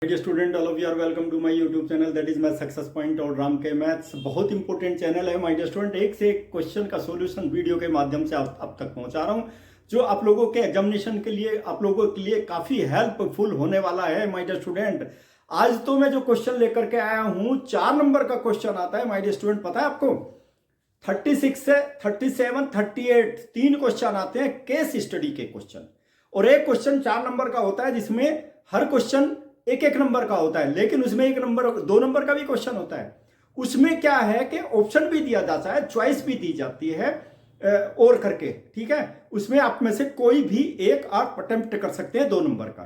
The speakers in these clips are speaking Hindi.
Dear student, all of you are welcome to my YouTube channel that is my success point और राम के मैथ्स। बहुत इंपॉर्टेंट चैनल है माय डियर स्टूडेंट। एक से एक क्वेश्चन का सॉल्यूशन वीडियो के माध्यम से आप तक पहुंचा रहा हूं, जो आप लोगों के एग्जामिनेशन के लिए, आप लोगों के लिए काफी हेल्पफुल होने वाला है माय डियर स्टूडेंट। आज तो मैं जो क्वेश्चन लेकर के आया हूं, 4 नंबर का क्वेश्चन आता है माय डियर स्टूडेंट। पता है आपको 36 से 37, 38 3 क्वेश्चन आते हैं केस स्टडी के क्वेश्चन, और एक क्वेश्चन 4 नंबर का होता है जिसमें हर क्वेश्चन एक एक नंबर का होता है, लेकिन उसमें 1 नंबर 2 नंबर का भी क्वेश्चन होता है। उसमें क्या है कि ऑप्शन भी दिया जाता है, चॉइस भी दी जाती है और करके, ठीक है। उसमें आप में से कोई भी एक आप अटेम्प्ट कर सकते हैं 2 नंबर का।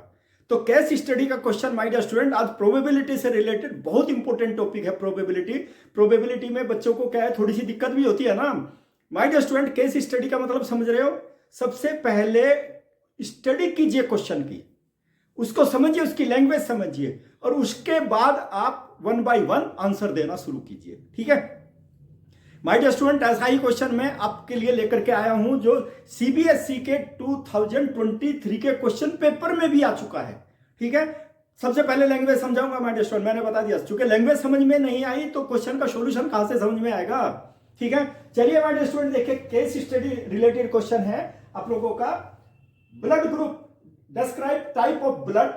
तो केस स्टडी का क्वेश्चन माय डियर स्टूडेंट, आज प्रोबेबिलिटी से रिलेटेड बहुत इंपॉर्टेंट टॉपिक है। प्रोबेबिलिटी में बच्चों को क्या है, थोड़ी सी दिक्कत भी होती है ना my dear student. Case study का मतलब समझ रहे हो? सबसे पहले स्टडी कीजिए क्वेश्चन की, उसको समझिए, उसकी लैंग्वेज समझिए, और उसके बाद आप 1 बाय 1 आंसर देना शुरू कीजिए, ठीक है माय डियर स्टूडेंट। ऐसा ही क्वेश्चन मैं आपके लिए लेकर के आया हूं जो सीबीएसई के 2023 के क्वेश्चन पेपर में भी आ चुका है, ठीक है। सबसे पहले लैंग्वेज समझाऊंगा माय डियर स्टूडेंट, मैंने बता दिया। चूंकि लैंग्वेज समझ में नहीं आई तो क्वेश्चन का सोल्यूशन कहां से समझ में आएगा, ठीक है। चलिए माय डियर स्टूडेंट, देखिए केस स्टडी रिलेटेड क्वेश्चन है आप लोगों का। Blood group, describe type of blood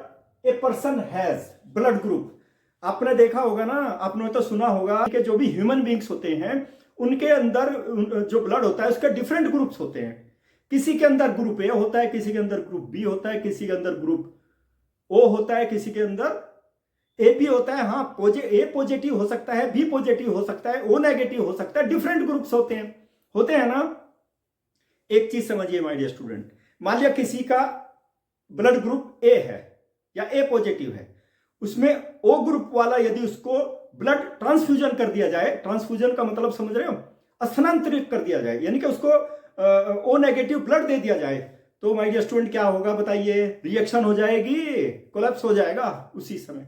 a person has. Blood group आपने देखा होगा ना, आपने तो सुना होगा कि जो भी ह्यूमन बींग्स होते हैं उनके अंदर जो ब्लड होता है उसके डिफरेंट ग्रुप्स होते हैं। किसी के अंदर ग्रुप ए होता है, किसी के अंदर ग्रुप बी होता है, किसी के अंदर ग्रुप ओ होता है, किसी के अंदर ए भी होता है। हाँ, ए पॉजिटिव हो सकता है, बी पॉजिटिव हो सकता है, ओ नेगेटिव हो सकता है, डिफरेंट ग्रुप्स होते हैं ना। एक चीज समझिए माय डियर स्टूडेंट, मान लिया किसी का ब्लड ग्रुप ए है या ए पॉजिटिव है, उसमें ओ ग्रुप वाला यदि उसको ब्लड ट्रांसफ्यूजन कर दिया जाए, ट्रांसफ्यूजन का मतलब समझ रहे हो, स्थानांतरित कर दिया जाए, यानी कि उसको ओ नेगेटिव ब्लड दे दिया जाए, तो माय डियर स्टूडेंट क्या होगा बताइए? रिएक्शन हो जाएगी, कोलैप्स हो जाएगा उसी समय।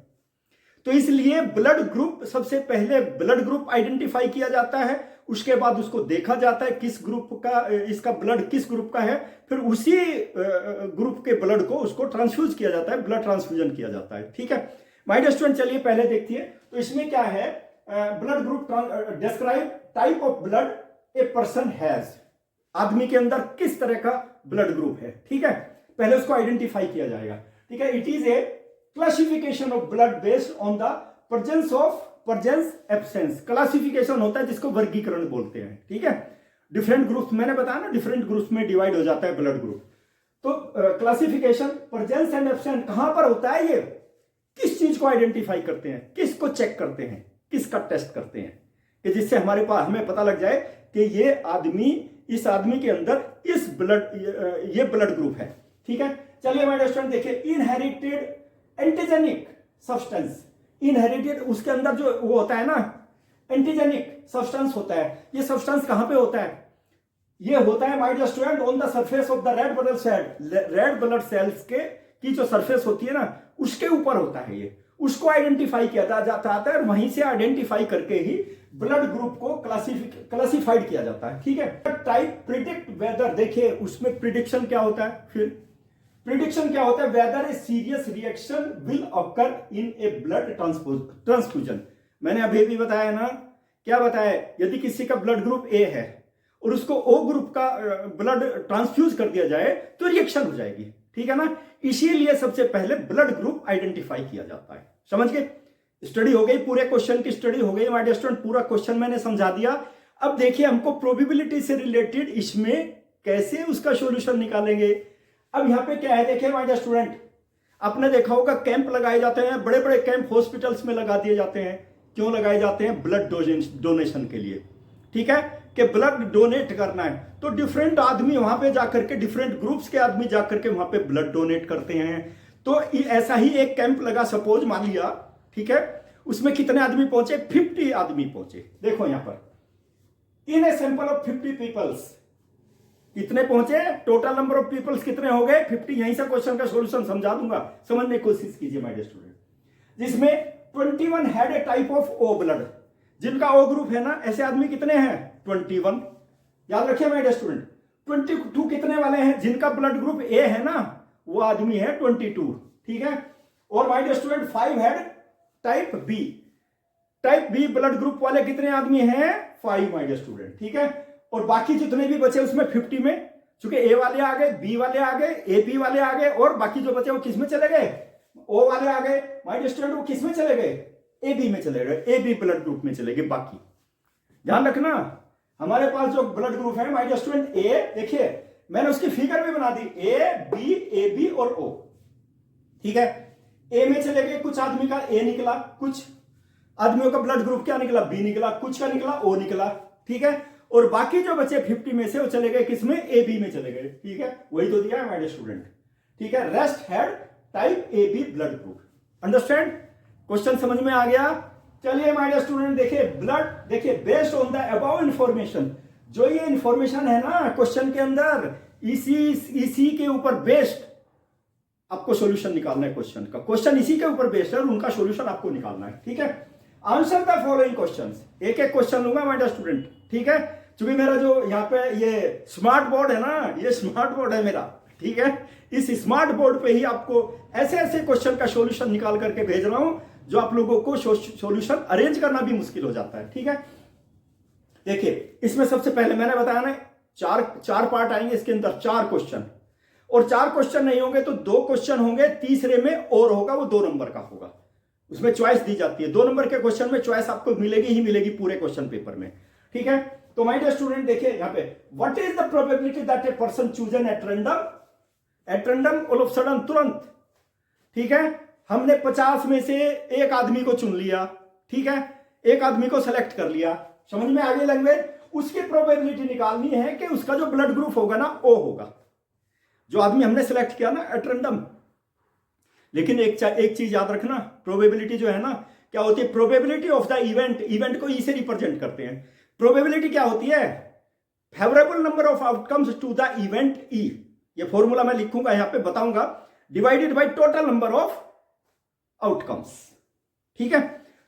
तो इसलिए ब्लड ग्रुप, सबसे पहले ब्लड ग्रुप आइडेंटिफाई किया जाता है, उसके बाद उसको देखा जाता है किस ग्रुप का, इसका ब्लड किस ग्रुप का है, फिर उसी ग्रुप के ब्लड को उसको ट्रांसफ्यूज किया जाता है, ब्लड ट्रांसफ्यूजन किया जाता है, ठीक है माय डियर स्टूडेंट। चलिए पहले देखिए, तो इसमें क्या है, blood group describe type of blood a person has. आदमी के अंदर किस तरह का ब्लड ग्रुप है, ठीक है, पहले उसको आइडेंटिफाई किया जाएगा, ठीक है। It is a classification of blood based on the presence absence. Classification होता है जिसको वर्गीकरण बोलते हैं, ठीक है। डिफरेंट ग्रुप्स, मैंने बताया ना, डिफरेंट ग्रुप्स में डिवाइड हो जाता है ब्लड ग्रुप। तो क्लासिफिकेशन प्रेजेंस एंड एब्सेंस कहां पर होता है? ये किस चीज को आइडेंटिफाई करते हैं, किसको चेक करते हैं, किसका टेस्ट करते हैं, कि जिससे हमें पता लग जाए कि ये आदमी, इस आदमी के अंदर ये ब्लड ग्रुप है, ठीक है। चलिए हमारे स्टूडेंट देखिए, इनहेरिटेड एंटीजेनिक सब्सटेंस। इनहेरिटेड, उसके अंदर जो वो होता है ना, एंटीजेनिक सब्सटेंस होता है। ये सब्सटेंस कहां पे होता है? ये होता है my dear student on the surface of the red blood cell. Red blood cells की जो सरफेस होती है ना, उसके ऊपर होता है ये, उसको आइडेंटिफाई किया जाता है, और वहीं से आइडेंटिफाई करके ही ब्लड ग्रुप को क्लासिफाइड किया जाता है, ठीक है। टाइप प्रिडिक्ट वेदर, देखिए उसमें प्रिडिक्शन क्या होता है, फिर प्रिडिक्शन क्या होता है, whether a serious reaction will occur in a blood transfusion. मैंने अभी भी बताया ना, क्या बताया, यदि किसी का ब्लड ग्रुप ए है और उसको ओ ग्रुप का ब्लड ट्रांसफ्यूज कर दिया जाए तो रिएक्शन हो जाएगी, ठीक है ना। इसीलिए सबसे पहले ब्लड ग्रुप आइडेंटिफाई किया जाता है। समझ गए? स्टडी हो गई, पूरे क्वेश्चन की स्टडी हो गई माय डियर स्टूडेंट, पूरा क्वेश्चन मैंने समझा दिया। अब देखिए हमको प्रोबेबिलिटी से रिलेटेड इसमें कैसे उसका सॉल्यूशन निकालेंगे। अब यहां पे क्या है, देखिए माय डियर स्टूडेंट, आपने देखा होगा कैंप लगाए जाते हैं, बड़े बड़े कैंप हॉस्पिटल्स में लगा दिए जाते हैं। क्यों लगाए जाते हैं? ब्लड डोनेशन के लिए, ठीक है, कि ब्लड डोनेट करना है। तो डिफरेंट आदमी वहां पे जाकर के, डिफरेंट ग्रुप्स के आदमी जाकर के वहां पे ब्लड डोनेट करते हैं। तो ऐसा ही एक कैंप लगा, सपोज मान लिया, ठीक है, उसमें कितने आदमी पहुंचे? 50 आदमी पहुंचे। देखो यहां पर इन ए सैंपल ऑफ 50 पीपल्स कितने पहुंचे, टोटल नंबर ऑफ पीपल्स कितने हो गए? 50। यहीं से क्वेश्चन का सॉल्यूशन समझा दूंगा, समझने की कोशिश कीजिए माय डियर स्टूडेंट। जिसमें 21 had a type of O blood, जिनका ओ ग्रुप है ना, ऐसे आदमी कितने हैं? 21। याद रखिए माय डियर स्टूडेंट। 22 कितने वाले हैं? जिनका ब्लड ग्रुप ए है ना, वो आदमी है 22, ठीक है। और my dear student 5 had type B. Type B blood group वाले कितने आदमी हैं? 5 माय डियर स्टूडेंट, ठीक है। और बाकी जितने भी बचे उसमें 50 में, चूंकि ए वाले आ गए, बी वाले आ गए, ए बी वाले आ गए, और बाकी जो बचे वो किस में चले गए? ओ वाले आ गए माय डियर स्टूडेंट, वो किस में चले गए? ए बी में चले गए, ए बी ब्लड ग्रुप में चले गए। बाकी ध्यान रखना, हमारे पास जो ब्लड ग्रुप है माय डियर स्टूडेंट, ए, देखिए मैंने उसकी फिगर भी बना दी, ए बी और ओ, ठीक है। ए में चले गए, कुछ आदमी का ए निकला, कुछ आदमियों का ब्लड ग्रुप क्या निकला? बी निकला, कुछ का निकला ओ निकला, ठीक है। और बाकी जो बचे 50 में से वो चले गए किसमें? ए बी में चले गए, ठीक है। वही तो दिया है माय डियर स्टूडेंट, ठीक है। Rest had type A B blood group. Understand? Question समझ में आ गया? चलिए माय डियर स्टूडेंट, देखिए ब्लड, देखिए based on the above information, जो ये इंफॉर्मेशन है ना क्वेश्चन के अंदर, इसी के ऊपर बेस्ड आपको सॉल्यूशन निकालना है क्वेश्चन का। क्वेश्चन इसी के ऊपर बेस्ड है और उनका सॉल्यूशन आपको निकालना है, ठीक है। आंसर द फॉलोइंग क्वेश्चंस, एक एक क्वेश्चन लूंगा माय डियर स्टूडेंट, ठीक है। क्योंकि मेरा जो यहाँ पे ये स्मार्ट बोर्ड है ना, ये स्मार्ट बोर्ड है मेरा, ठीक है। इस स्मार्ट बोर्ड पे ही आपको ऐसे ऐसे क्वेश्चन का सॉल्यूशन निकाल करके भेज रहा हूं जो आप लोगों को सॉल्यूशन अरेंज करना भी मुश्किल हो जाता है, ठीक है। देखिए इसमें सबसे पहले मैंने बताया ना, चार पार्ट आएंगे इसके अंदर, 4 क्वेश्चन, और 4 क्वेश्चन नहीं होंगे तो 2 क्वेश्चन होंगे, तीसरे में और होगा, वो 2 नंबर का होगा। उसमें चॉइस दी जाती है, 2 नंबर के क्वेश्चन में चॉइस आपको मिलेगी ही मिलेगी पूरे क्वेश्चन पेपर में, ठीक है। तो माय डियर स्टूडेंट देखिए यहां पे, what is the probability that a person chosen at random all of sudden, तुरंत, ठीक है। हमने 50 में से एक आदमी को चुन लिया, ठीक है, एक आदमी को सेलेक्ट कर लिया, समझ में आ गई लैंग्वेज। उसकी प्रोबेबिलिटी निकालनी है कि उसका जो ब्लड ग्रुप होगा ना ओ होगा, जो आदमी हमने सेलेक्ट किया ना एट रैंडम। लेकिन एक चीज याद रखना, प्रोबेबिलिटी जो है ना क्या होती है? Probability of the event, event को ई से रिप्रेजेंट करते हैं। प्रोबेबिलिटी क्या होती है? Favourable number of outcomes to the event E, ये फॉर्मूला मैं लिखूंगा यहां पे बताऊंगा, divided by total number of outcomes, ठीक है।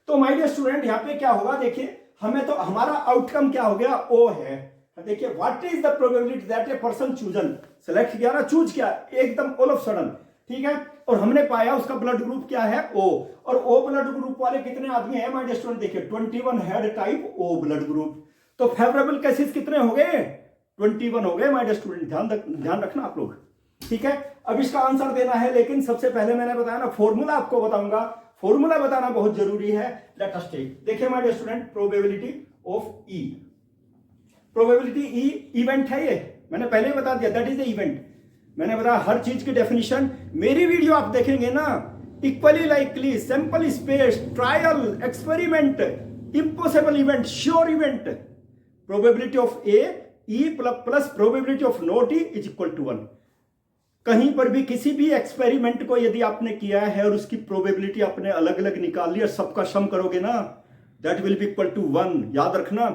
तो माय डियर स्टूडेंट यहां पे क्या होगा? देखिए हमें तो हमारा आउटकम क्या हो गया? ओ है। देखिए what is the probability that a person chosen, select किया ना, चूज किया एकदम ऑल ऑफ सडन, ठीक है। और हमने पाया उसका ब्लड ग्रुप क्या है? ओ। और ओ ब्लड ग्रुप वाले कितने आदमी हैं माय डियर स्टूडेंट? देखिए 21 had type O blood group. तो फेवरेबल केसेस कितने हो गए? 21 हो गए माय डियर स्टूडेंट, ध्यान रखना आप लोग, ठीक है। अब इसका आंसर देना है, लेकिन सबसे पहले मैंने बताया ना फॉर्मूला आपको बताऊंगा, फॉर्मूला बताना बहुत जरूरी है। लेट अस टेक, देखिए my dear student, probability of E, probability E event है, ये मैंने पहले ही बता दिया, दैट इज द इवेंट। मैंने बताया हर चीज की डेफिनेशन, मेरी वीडियो आप देखेंगे ना, equally likely, sample space, trial, experiment, impossible event, sure event, probability of a E plus probability of not E is equal to 1। कहीं पर भी किसी भी एक्सपेरिमेंट को यदि आपने किया है और उसकी प्रोबेबिलिटी आपने अलग अलग निकाल ली और सबका सम करोगे ना, that will be equal to 1। याद रखना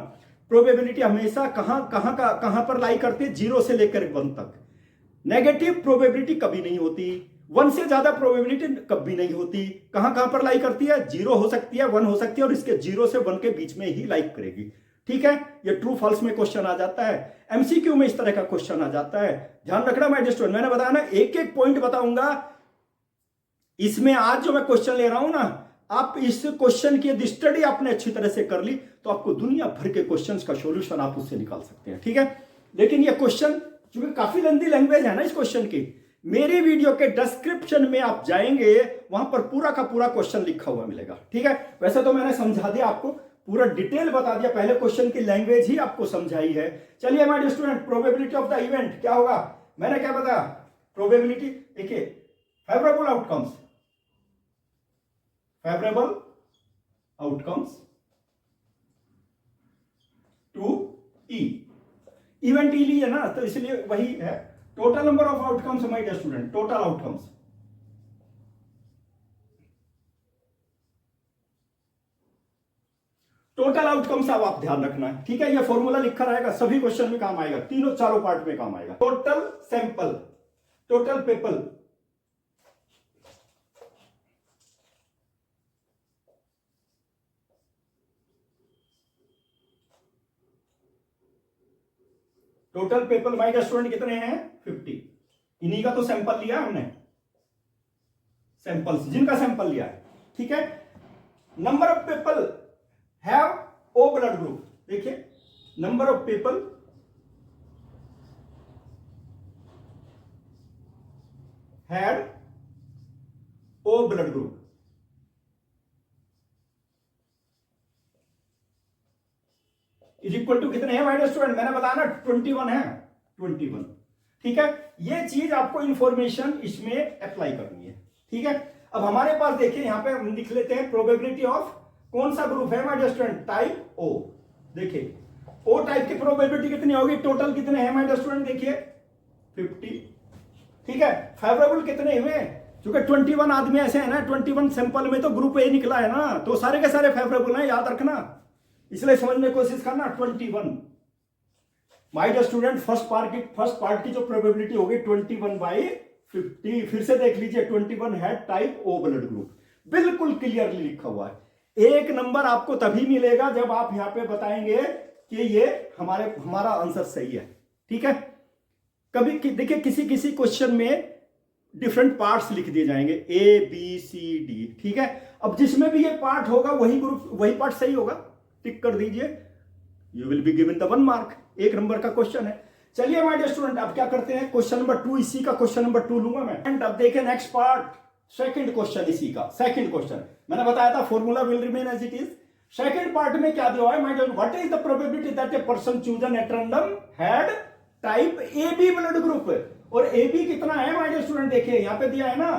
प्रोबेबिलिटी हमेशा कहां पर लाई करती है? 0 से लेकर 1 तक। नेगेटिव प्रोबेबिलिटी कभी नहीं होती, 1 से ज्यादा प्रोबेबिलिटी कभी नहीं होती। कहां पर लाई करती है? 0 हो सकती है, 1 हो सकती है, और इसके 0 से 1 के बीच में ही लाइक करेगी, ठीक है। ये ट्रू फॉल्स में क्वेश्चन आ जाता है, एमसीक्यू में इस तरह का क्वेश्चन आ जाता है। ध्यान रखना माय डियर स्टूडेंट, मैंने बताया ना एक एक पॉइंट बताऊंगा इसमें। आज जो मैं क्वेश्चन ले रहा हूं ना, आप इस क्वेश्चन की यदि स्टडी आपने अच्छी तरह से कर ली तो आपको दुनिया भर के क्वेश्चंस का सॉल्यूशन आप उससे निकाल सकते हैं, ठीक है। लेकिन ये क्वेश्चन चूंकि काफी लंबी लैंग्वेज है ना इस क्वेश्चन की, मेरी वीडियो के डिस्क्रिप्शन में आप जाएंगे, वहां पर पूरा का पूरा क्वेश्चन लिखा हुआ मिलेगा, ठीक है। वैसे तो मैंने समझा दिया आपको, पूरा डिटेल बता दिया, पहले क्वेश्चन की लैंग्वेज ही आपको समझाई है। चलिए हमारे student, probability of the event क्या होगा? मैंने क्या बताया? प्रोबेबिलिटी, देखिए favourable outcomes, favourable outcomes to E, event E ली है ना, तो इसलिए वही है total number of outcomes my dear student, total outcomes. Total outcomes अब आप ध्यान रखना है, ठीक है। ये फॉर्मूला लिखा रहेगा, सभी क्वेश्चन में काम आएगा, तीनों चारों पार्ट में काम आएगा। Total sample, total people, total people my dear student कितने हैं? 50। इन्हीं का तो सैंपल लिया हमने, सैंपल्स, जिनका सैंपल लिया है, ठीक है। Number of people have O blood group, देखिए number of people had O blood group, is equal to कितने हैं माय स्टूडेंट, मैंने बताया ना 21 है, 21, ठीक है। ये चीज आपको इंफॉर्मेशन इसमें अप्लाई करनी है, ठीक है। अब हमारे पास देखिए यहां पे हम लिख लेते हैं प्रोबेबिलिटी ऑफ कौन सा ग्रुप है माय स्टूडेंट, टाइप ओ। देखिए ओ टाइप की प्रोबेबिलिटी कितनी होगी, टोटल कितने हैं माय स्टूडेंट, देखिए 50, ठीक है। फेवरेबल कितने हुए, क्योंकि 21 आदमी ऐसे है ना, 21 सैंपल में तो ग्रुप ए निकला है ना, तो सारे के सारे फेवरेबल हैं, याद रखना, इसलिए समझने की कोशिश करना। 21 my dear student, first part की जो प्रोबेबिलिटी होगी 21/50, फिर से देख लीजिए 21 है टाइप ओ ब्लड ग्रुप, बिल्कुल क्लियरली लिखा हुआ है। एक नंबर आपको तभी मिलेगा जब आप यहां पे बताएंगे कि ये हमारा आंसर सही है, ठीक है। कभी देखिए किसी किसी क्वेश्चन में डिफरेंट पार्ट्स लिख दिए जाएंगे ए बी सी डी, ठीक है। अब जिसमें भी ये पार्ट होगा वही ग्रुप वही पार्ट सही होगा, टिक कर दीजिए, you will be given the 1 mark, 1 number का क्वेश्चन है। चलिए माय डियर स्टूडेंट, अब क्या करते हैं, क्वेश्चन नंबर 2, इसी का क्वेश्चन नंबर 2 लूंगा मैं। एंड अब देखें नेक्स्ट पार्ट, सेकंड क्वेश्चन, इसी का सेकंड क्वेश्चन, मैंने बताया था formula will remain as it is. Second part में क्या दिया है my dear, what is the probability that a person chosen at random had type A B blood group, और ए बी कितना है माय डियर स्टूडेंट, देखिए यहां पे दिया है ना,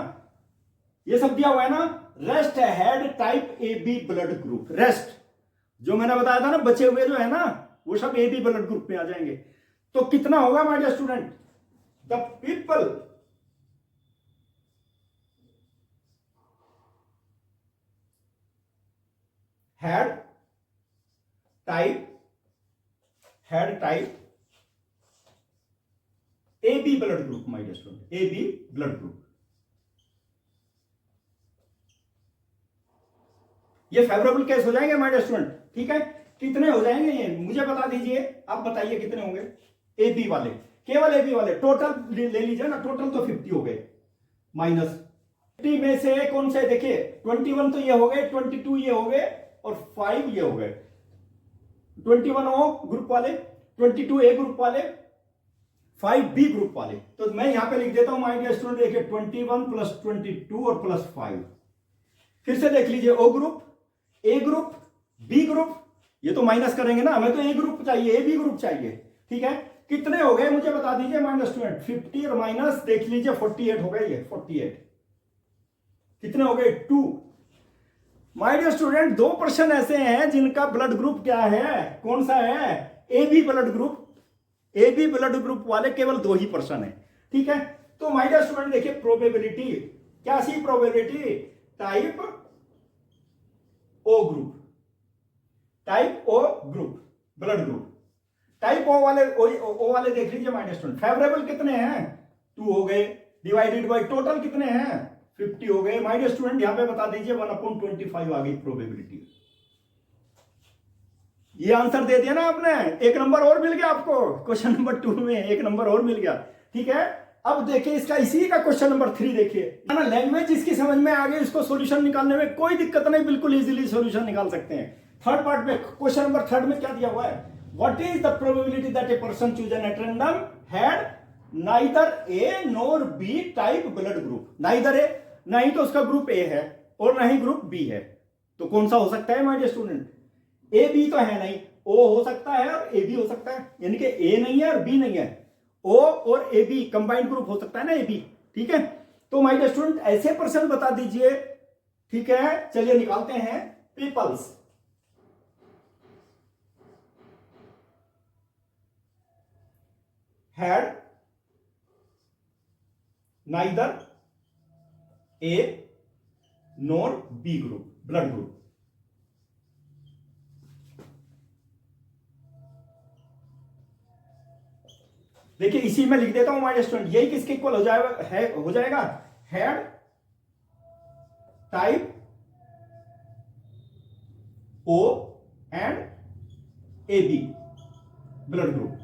ये सब दिया हुआ है ना, rest had type A B blood group, rest जो मैंने बताया था ना, बचे हुए जो है ना वो सब ए बी ब्लड ग्रुप में आ जाएंगे। तो कितना होगा my dear student, the people had type A B blood group, my dear student, A B blood group, ये फेवरेबल केस हो जाएंगे माय डियर स्टूडेंट, ठीक है। कितने हो जाएंगे ये मुझे बता दीजिए, आप बताइए कितने होंगे ए बी वाले, केवल ए बी वाले, टोटल ले लीजिए ना, टोटल तो 50 हो गए, माइनस 50 में से कौन से, देखिए 21 तो ये हो गए, 22 ये हो गए, और 5 ये हो गए, 21 ओ ग्रुप वाले, 22 ए ग्रुप वाले, 5 बी ग्रुप वाले। तो मैं यहां पे लिख देता हूं माय डियर स्टूडेंट, देखिए 21 + 22 और +5, फिर से देख लीजिए ओ ग्रुप, ए ग्रुप, बी ग्रुप, ये तो माइनस करेंगे ना, हमें तो ए ग्रुप चाहिए, ए बी ग्रुप चाहिए, ठीक है। कितने हो गए मुझे बता दीजिए माय डियर स्टूडेंट, 50 और माइनस देख लीजिए 48 हो गए, ये 48 कितने हो गए, 2। माय डियर स्टूडेंट 2% ऐसे हैं जिनका ब्लड ग्रुप क्या है, कौन सा है, A B blood group, A B blood group वाले केवल 2% है, ठीक है। तो माय डियर स्टूडेंट देखिए प्रोबेबिलिटी क्या सी, probability type O group, type O group blood group, type O वाले देख लीजिए माय डियर स्टूडेंट, फेवरेबल कितने हैं, 2 हो गए, डिवाइडेड बाय टोटल कितने हैं, 50 हो गए। माय डियर स्टूडेंट यहां पे बता दीजिए 1/25 आ गई प्रोबेबिलिटी, ये आंसर दे दिया ना आपने, 1 नंबर और मिल गया आपको, क्वेश्चन नंबर 2 में 1 नंबर और मिल गया, ठीक है। अब देखिए इसका इसी का क्वेश्चन नंबर 3 देखिए ना, लैंग्वेज इसकी समझ में आ गई, इसको सॉल्यूशन निकालने में कोई दिक्कत नहीं, बिल्कुल इजीली सॉल्यूशन निकाल सकते हैं। थर्ड पार्ट में क्वेश्चन नंबर 3 में क्या दिया हुआ है, what is the probability that a person chosen at random had neither A nor B type blood group, neither A, नहीं तो उसका ग्रुप ए है और नहीं ग्रुप बी है, तो कौन सा हो सकता है my dear student, A B तो है नहीं, ओ हो सकता है और ए बी हो सकता है, यानी कि ए नहीं है और बी नहीं है, ओ और ए बी कंबाइंड ग्रुप हो सकता है ना, ए बी, ठीक है। तो माय डियर स्टूडेंट ऐसे पर्सन बता दीजिए, ठीक है। चलिए निकालते हैं, peoples had neither A nor B group blood group, देखिए इसी में लिख देता हूं माय स्टूडेंट, यही किसके इक्वल हो जाएगा, had type O and A B blood group,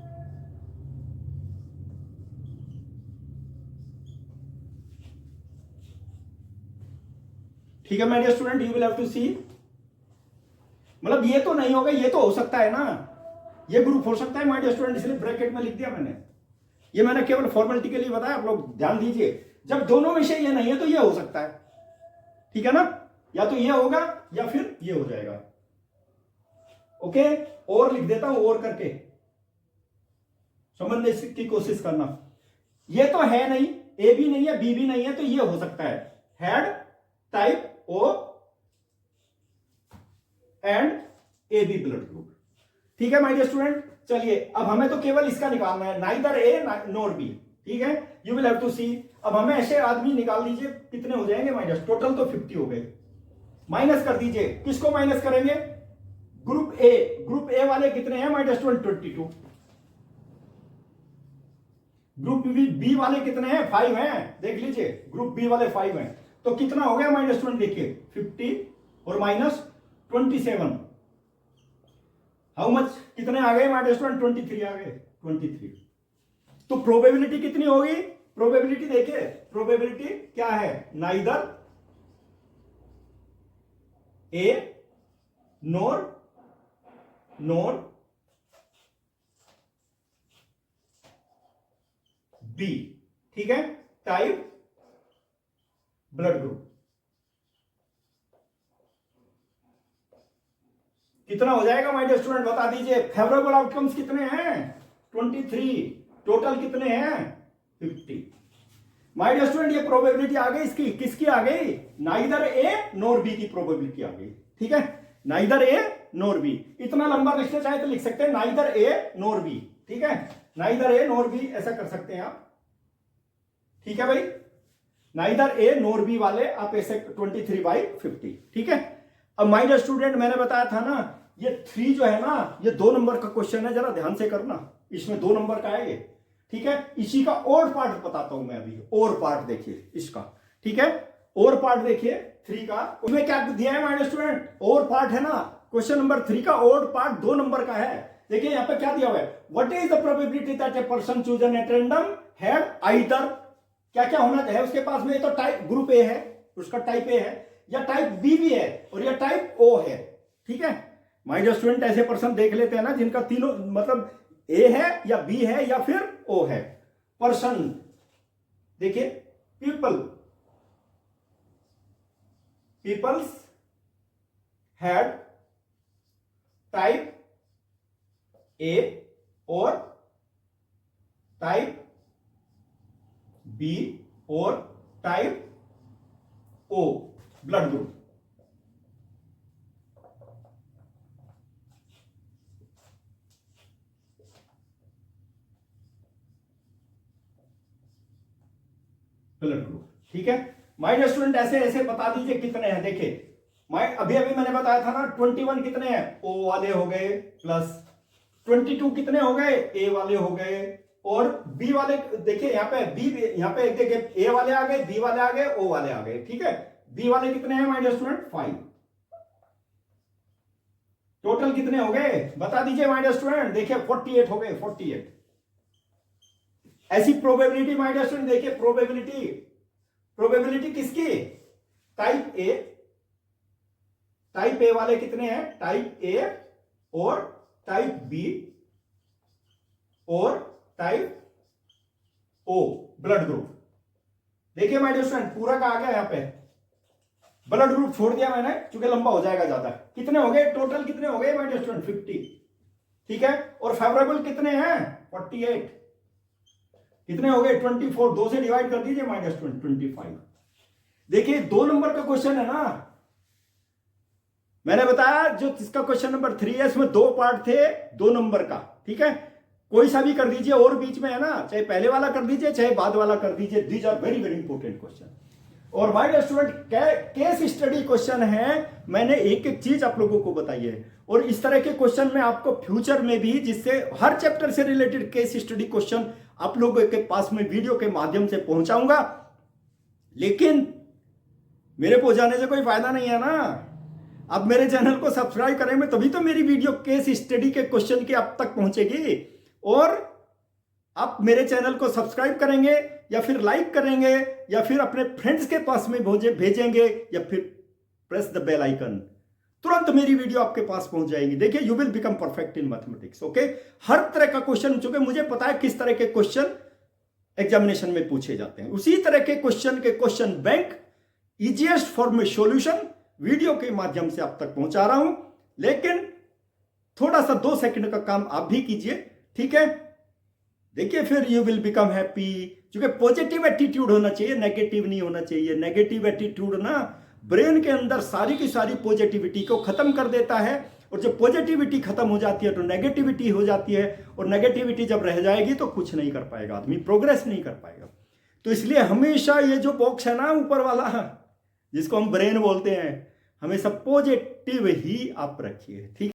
ठीक है my dear student, you will have to see. मतलब ये तो नहीं होगा, ये तो हो सकता है ना, ये ग्रुप हो सकता है माय डियर स्टूडेंट, इसलिए ब्रैकेट में लिख दिया मैंने। ये मैंने केवल फॉर्मेलिटी के लिए बताया, आप लोग ध्यान दीजिए। जब दोनों में से ये नहीं है तो ये हो सकता है, ठीक है ना, या तो ये होगा या फिर ये हो जाएगा। ओके, और लिख देता हूं, और करके समझने की कोशिश करना। ये तो है नहीं, ए भी नहीं है, बी भी नहीं है, तो ये हो सकता है had type O and A B blood group. ठीक है माय डियर स्टूडेंट, चलिए अब हमें तो केवल इसका निकालना है, नाइदर ए नॉर बी। ठीक है, यू विल हैव टू सी। अब हमें ऐसे आदमी निकाल दीजिए, कितने हो जाएंगे माय डियर, टोटल तो 50 हो गए। माइनस कर दीजिए, किसको माइनस करेंगे, ग्रुप ए। ग्रुप ए वाले कितने हैं my dear student, 22। Group B वाले कितने हैं, 5 हैं, देख लीजिए, ग्रुप बी वाले 5 हैं। तो कितना हो गया माय डियर स्टूडेंट, देखिए 50 और माइनस 27, हाउ मच, कितने आ गए माय डियर स्टूडेंट, 23 आ गए, 23। तो प्रोबेबिलिटी कितनी होगी, प्रोबेबिलिटी देखिए, प्रोबेबिलिटी क्या है, नाइदर ए नोर बी। ठीक है, टाइप ब्लड ग्रुप कितना हो जाएगा माय डियर स्टूडेंट, बता दीजिए। फेवरेबल आउटकम्स कितने हैं, 23, टोटल कितने हैं, 50। माय डियर स्टूडेंट, ये प्रोबेबिलिटी आ गई इसकी, किसकी आ गई, नाइदर ए नोर बी की प्रोबेबिलिटी आ गई। ठीक है, नाइदर ए नोर बी, इतना लंबा लिखना चाहे तो लिख सकते हैं, नाइदर ए नोर बी। ठीक है, नाइदर ए नोर बी ऐसा कर सकते हैं आप। ठीक है भाई, नाइदर ए नोर बी वाले आप ऐसे 23/50। ठीक है, अब माय डियर स्टूडेंट, मैंने बताया था ना, ये 3 जो है ना, ये 2 नंबर का क्वेश्चन है, जरा ध्यान से करना, इसमें 2 नंबर का है ये। ठीक है, इसी का और पार्ट बताता हूं मैं अभी, और पार्ट देखिए इसका। ठीक है, और पार्ट देखिए 3 का, उसमें क्या दिया है माय डियर स्टूडेंट, और पार्ट है ना, क्वेश्चन नंबर 3 का और पार्ट 2 नंबर का है। देखिए यहां पे क्या दिया हुआ है, what is the probability that a person chosen at random had either, क्या क्या होना चाहिए उसके पास में, तो टाइप ग्रुप ए है, उसका टाइप ए है, या टाइप बी भी है, और या टाइप ओ है। ठीक है माय डियर स्टूडेंट, ऐसे पर्सन देख लेते हैं ना जिनका तीनों मतलब ए है या बी है या फिर ओ है। पर्सन देखिए, पीपल्स हैड टाइप ए और टाइप बी और type O blood group. Blood group. ठीक है माय डियर स्टूडेंट, ऐसे ऐसे बता दीजिए कितने हैं। देखिए अभी मैंने बताया था ना, 21 कितने हैं, ओ वाले हो गए, प्लस 22 कितने हो गए, ए वाले हो गए, और बी वाले देखिए यहाँ पे बी, यहाँ पे देखिए ए वाले आ गए, बी वाले आ गए, ओ वाले आ गए। ठीक है, बी वाले कितने हैं माय डियर स्टूडेंट, 5। टोटल कितने हो गए बता दीजिए माय डियर स्टूडेंट, देखिए 48 हो गए, 48। ऐसी प्रोबेबिलिटी माय डियर स्टूडेंट, देखिए प्रोबेबिलिटी किसकी, टाइप ए वाले कितने हैं, टाइप ए और टाइप बी और टाइप ओ ब्लड ग्रुप। देखिए माय डियर स्टूडेंट, पूरा का आ गया, यहां पे ब्लड ग्रुप छोड़ दिया मैंने क्योंकि लंबा हो जाएगा ज्यादा। कितने हो गए टोटल, कितने हो गए माय डियर स्टूडेंट, 50। ठीक है, और फेवरेबल कितने हैं, 48। कितने हो गए, 24, 2 से डिवाइड कर दीजिए माय डियर स्टूडेंट, 25। देखिए 2 नंबर का क्वेश्चन है ना, मैंने बताया जो इसका क्वेश्चन नंबर 3 है, इसमें 2 पार्ट थे 2 नंबर का। ठीक है, कोई सा भी कर दीजिए, और बीच में है ना, चाहे पहले वाला कर दीजिए चाहे बाद वाला कर दीजिए, these are very very important question. और my dear student, case study question है, मैंने एक एक चीज आप लोगों को बताई है, और इस तरह के क्वेश्चन मैं आपको फ्यूचर में भी, जिससे हर चैप्टर से रिलेटेड केस स्टडी क्वेश्चन आप लोगों के पास में वीडियो के माध्यम से पहुंचाऊंगा। लेकिन मेरे को जाने से कोई फायदा नहीं है ना, अब मेरे चैनल को सब्सक्राइब करेंगे तभी तो मेरी वीडियो केस स्टडी के क्वेश्चन की आप तक पहुंचेगी। और आप मेरे चैनल को सब्सक्राइब करेंगे या फिर लाइक करेंगे या फिर अपने फ्रेंड्स के पास में भेजेंगे या फिर प्रेस द बेल आइकन, तुरंत मेरी वीडियो आपके पास पहुंच जाएगी। देखिए, you will become perfect in mathematics. Okay, हर तरह का क्वेश्चन, चूंकि मुझे पता है किस तरह के क्वेश्चन एग्जामिनेशन में पूछे जाते हैं, उसी तरह के क्वेश्चन बैंक इजीएस्ट फॉर्म में सॉल्यूशन वीडियो के माध्यम से आप तक पहुंचा रहा हूं। लेकिन थोड़ा सा 2 सेकंड का काम आप भी कीजिए, ठीक है? देखिए, फिर यू विल बिकम हैप्पी। क्योंकि पॉजिटिव एटीट्यूड होना चाहिए, नेगेटिव नहीं होना चाहिए। नेगेटिव एटीट्यूड ना ब्रेन के अंदर सारी की सारी पॉजिटिविटी को खत्म कर देता है, और जब पॉजिटिविटी खत्म हो जाती है तो नेगेटिविटी हो जाती है, और नेगेटिविटी जब रह जाएगी तो कुछ नहीं कर पाएगा आदमी, प्रोग्रेस नहीं कर पाएगा। तो इसलिए हमेशा ये जो बॉक्स है ना ऊपर वाला, जिसको हम ब्रेन बोलते हैं, हमेशा पॉजिटिव ही आप रखिए, ठीक।